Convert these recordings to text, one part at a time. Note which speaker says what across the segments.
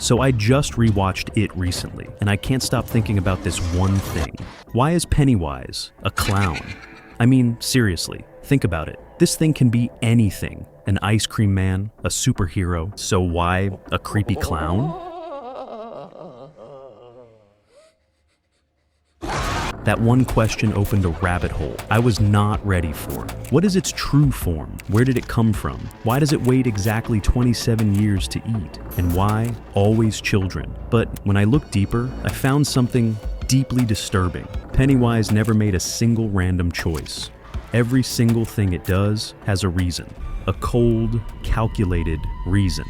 Speaker 1: So I just rewatched it recently, and I can't stop thinking about this one thing. Why is Pennywise a clown? I mean, seriously, think about it. This thing can be anything. An ice cream man, a superhero, so why a creepy clown? That one question opened a rabbit hole I was not ready for. What is its true form? Where did it come from? Why does it wait exactly 27 years to eat? And why always children? But when I looked deeper, I found something deeply disturbing. Pennywise never made a single random choice. Every single thing it does has a reason. A cold, calculated reason.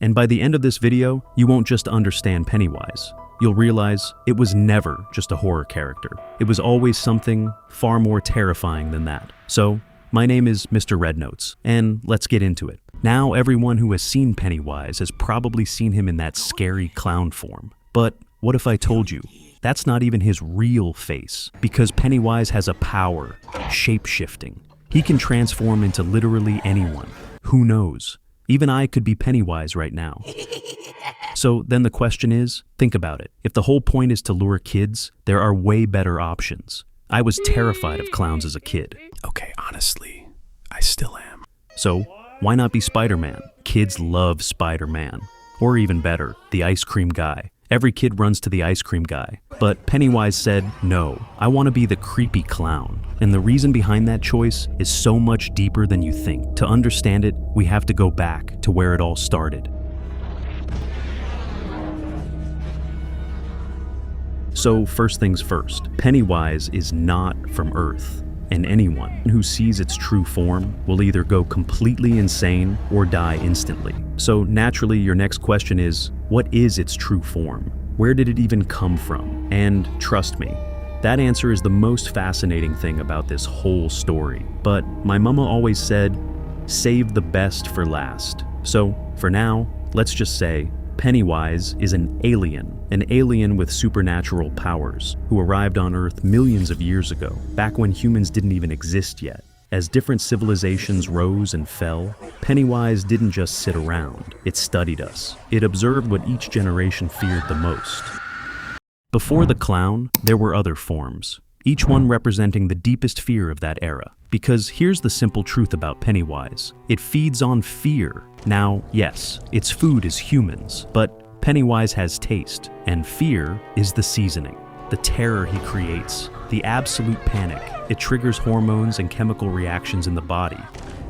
Speaker 1: And by the end of this video, you won't just understand Pennywise. You'll realize it was never just a horror character. It was always something far more terrifying than that. So, my name is Mr. Red Notes, and let's get into it. Now, everyone who has seen Pennywise has probably seen him in that scary clown form. But what if I told you that's not even his real face? Because Pennywise has a power, shape-shifting. He can transform into literally anyone. Who knows? Even I could be Pennywise right now. So then the question is, think about it. If the whole point is to lure kids, there are way better options. I was terrified of clowns as a kid.
Speaker 2: Okay, honestly, I still am.
Speaker 1: So why not be Spider-Man? Kids love Spider-Man. Or even better, the ice cream guy. Every kid runs to the ice cream guy. But Pennywise said, no, I want to be the creepy clown. And the reason behind that choice is so much deeper than you think. To understand it, we have to go back to where it all started. So first things first, Pennywise is not from Earth. And anyone who sees its true form will either go completely insane or die instantly. So naturally, your next question is, what is its true form? Where did it even come from? And trust me, that answer is the most fascinating thing about this whole story. But my mama always said, save the best for last. So for now, let's just say, Pennywise is an alien with supernatural powers, who arrived on Earth millions of years ago, back when humans didn't even exist yet. As different civilizations rose and fell, Pennywise didn't just sit around, it studied us. It observed what each generation feared the most. Before the clown, there were other forms, each one representing the deepest fear of that era. Because here's the simple truth about Pennywise. It feeds on fear. Now, yes, its food is humans, but Pennywise has taste, and fear is the seasoning. The terror he creates, the absolute panic, it triggers hormones and chemical reactions in the body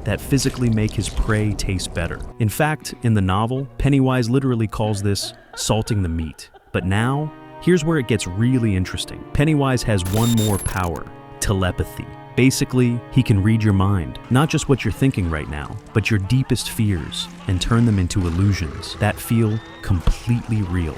Speaker 1: that physically make his prey taste better. In fact, in the novel, Pennywise literally calls this salting the meat. But now, here's where it gets really interesting. Pennywise has one more power, telepathy. Basically, he can read your mind, not just what you're thinking right now, but your deepest fears, and turn them into illusions that feel completely real.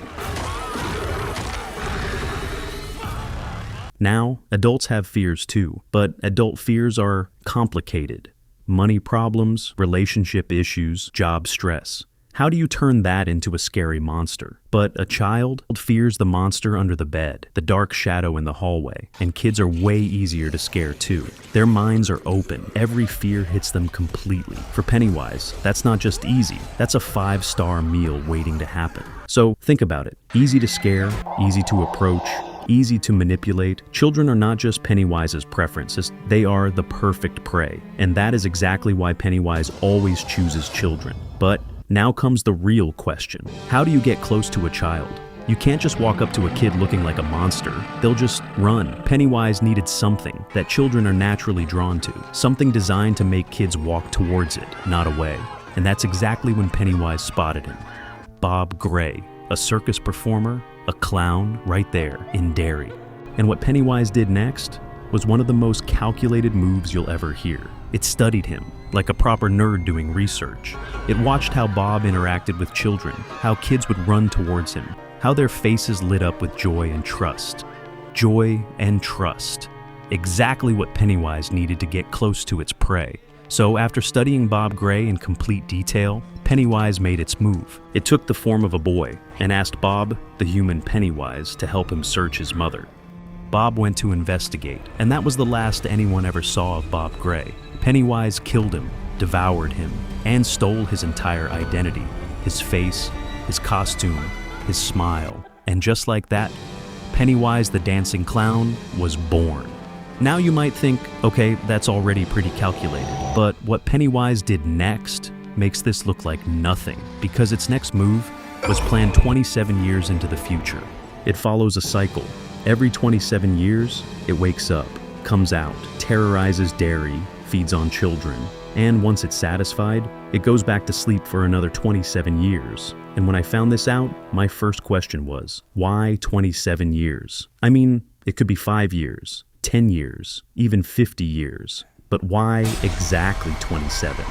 Speaker 1: Now, adults have fears too, but adult fears are complicated. Money problems, relationship issues, job stress. How do you turn that into a scary monster? But a child fears the monster under the bed, the dark shadow in the hallway, and kids are way easier to scare too. Their minds are open. Every fear hits them completely. For Pennywise, that's not just easy, that's a 5-star meal waiting to happen. So think about it. Easy to scare, easy to approach, easy to manipulate. Children are not just Pennywise's preferences, they are the perfect prey. And that is exactly why Pennywise always chooses children. But now comes the real question. How do you get close to a child? You can't just walk up to a kid looking like a monster. They'll just run. Pennywise needed something that children are naturally drawn to. Something designed to make kids walk towards it, not away. And that's exactly when Pennywise spotted him. Bob Gray, a circus performer, a clown right there in Derry. And what Pennywise did next was one of the most calculated moves you'll ever hear. It studied him, like a proper nerd doing research. It watched how Bob interacted with children, how kids would run towards him, how their faces lit up with joy and trust. Joy and trust. Exactly what Pennywise needed to get close to its prey. So after studying Bob Gray in complete detail, Pennywise made its move. It took the form of a boy and asked Bob, the human Pennywise, to help him search his mother. Bob went to investigate, and that was the last anyone ever saw of Bob Gray. Pennywise killed him, devoured him, and stole his entire identity, his face, his costume, his smile, and just like that, Pennywise the dancing clown was born. Now you might think, okay, that's already pretty calculated, but what Pennywise did next makes this look like nothing, because its next move was planned 27 years into the future. It follows a cycle. Every 27 years, it wakes up, comes out, terrorizes Derry, feeds on children, and once it's satisfied, it goes back to sleep for another 27 years. And when I found this out, my first question was, why 27 years? I mean, it could be 5 years, 10 years, even 50 years. But why exactly 27?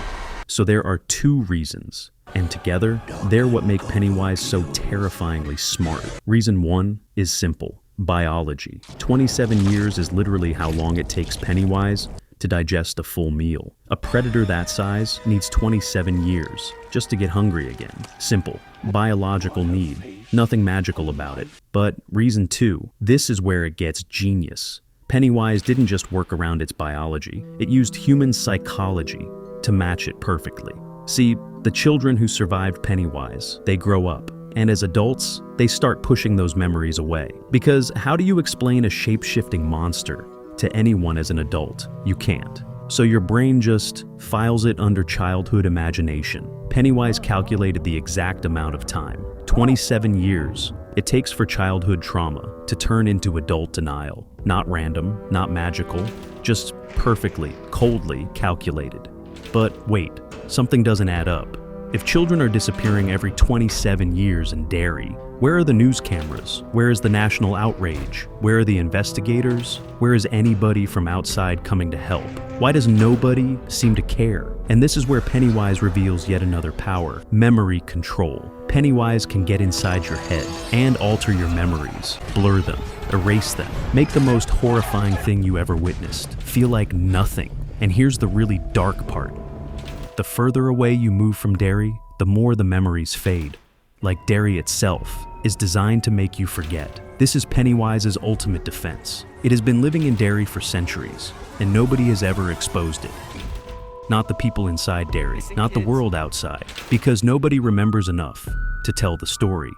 Speaker 1: So there are two reasons, and together, they're what make Pennywise so terrifyingly smart. Reason one is simple: biology. 27 years is literally how long it takes Pennywise to digest a full meal. A predator that size needs 27 years just to get hungry again. Simple, biological need. Nothing magical about it. But reason two, this is where it gets genius. Pennywise didn't just work around its biology, it used human psychology to match it perfectly. See, the children who survived Pennywise, they grow up, and as adults, they start pushing those memories away. Because how do you explain a shape-shifting monster to anyone as an adult? You can't. So your brain just files it under childhood imagination. Pennywise calculated the exact amount of time, 27 years, it takes for childhood trauma to turn into adult denial. Not random, not magical, just perfectly, coldly calculated. But wait, something doesn't add up. If children are disappearing every 27 years in Derry, where are the news cameras? Where is the national outrage? Where are the investigators? Where is anybody from outside coming to help? Why does nobody seem to care? And this is where Pennywise reveals yet another power: memory control. Pennywise can get inside your head and alter your memories, blur them, erase them, make the most horrifying thing you ever witnessed feel like nothing. And here's the really dark part. The further away you move from Derry, the more the memories fade. Like Derry itself is designed to make you forget. This is Pennywise's ultimate defense. It has been living in Derry for centuries, and nobody has ever exposed it. Not the people inside Derry, not the world outside, because nobody remembers enough to tell the story.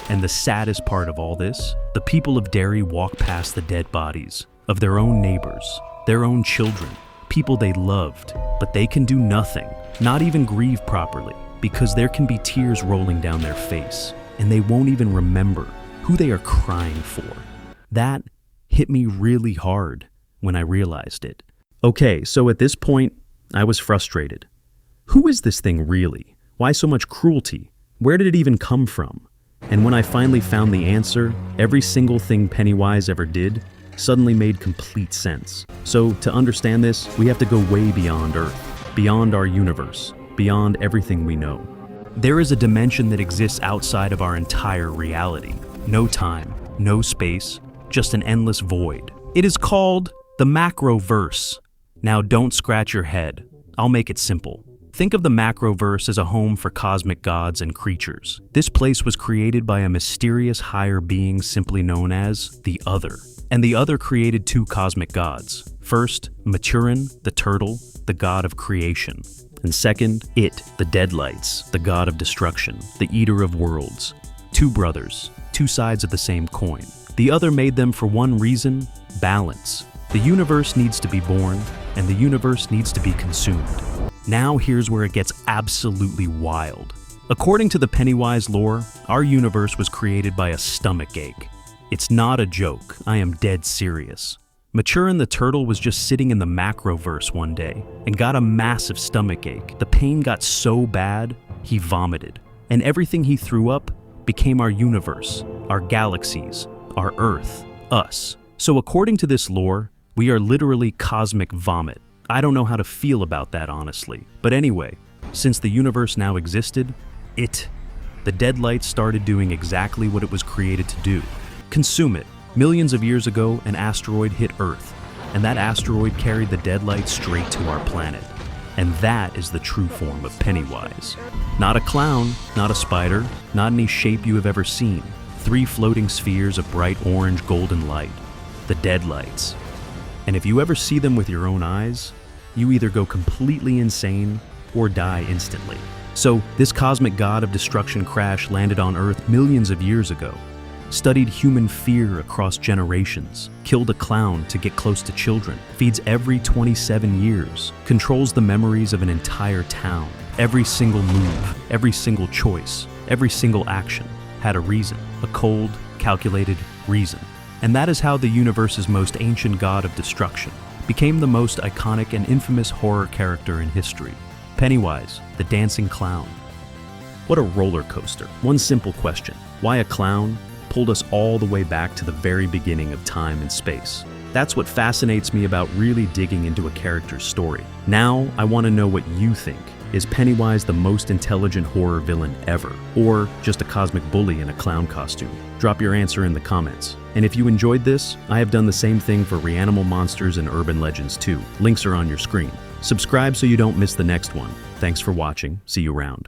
Speaker 1: And the saddest part of all this, the people of Derry walk past the dead bodies of their own neighbors, their own children, people they loved, but they can do nothing, not even grieve properly, because there can be tears rolling down their face, and they won't even remember who they are crying for. That hit me really hard when I realized it. Okay, so at this point, I was frustrated. Who is this thing really? Why so much cruelty? Where did it even come from? And when I finally found the answer, every single thing Pennywise ever did suddenly made complete sense. So to understand this, we have to go way beyond Earth, beyond our universe, beyond everything we know. There is a dimension that exists outside of our entire reality. No time, no space, just an endless void. It is called the macroverse. Now don't scratch your head. I'll make it simple. Think of the macroverse as a home for cosmic gods and creatures. This place was created by a mysterious higher being simply known as the Other. And the Other created two cosmic gods. First, Maturin, the turtle, the god of creation. And second, It, the Deadlights, the god of destruction, the eater of worlds. Two brothers, two sides of the same coin. The Other made them for one reason: balance. The universe needs to be born, and the universe needs to be consumed. Now here's where it gets absolutely wild. According to the Pennywise lore, our universe was created by a stomach ache. It's not a joke, I am dead serious. Maturin the turtle was just sitting in the macroverse one day and got a massive stomach ache. The pain got so bad, he vomited. And everything he threw up became our universe, our galaxies, our Earth, us. So according to this lore, we are literally cosmic vomit. I don't know how to feel about that, honestly. But anyway, since the universe now existed, the Deadlights started doing exactly what it was created to do: consume it. Millions of years ago, an asteroid hit Earth, and that asteroid carried the Deadlights straight to our planet. And that is the true form of Pennywise. Not a clown, not a spider, not any shape you have ever seen. 3 floating spheres of bright orange golden light. The Deadlights. And if you ever see them with your own eyes, you either go completely insane or die instantly. So, this cosmic god of destruction crash landed on Earth millions of years ago, studied human fear across generations, killed a clown to get close to children, feeds every 27 years, controls the memories of an entire town. Every single move, every single choice, every single action had a reason, a cold, calculated reason. And that is how the universe's most ancient god of destruction became the most iconic and infamous horror character in history. Pennywise, the dancing clown. What a roller coaster. One simple question: why a clown? Pulled us all the way back to the very beginning of time and space. That's what fascinates me about really digging into a character's story. Now, I want to know what you think. Is Pennywise the most intelligent horror villain ever? Or just a cosmic bully in a clown costume? Drop your answer in the comments. And if you enjoyed this, I have done the same thing for Reanimal Monsters and Urban Legends too. Links are on your screen. Subscribe so you don't miss the next one. Thanks for watching. See you around.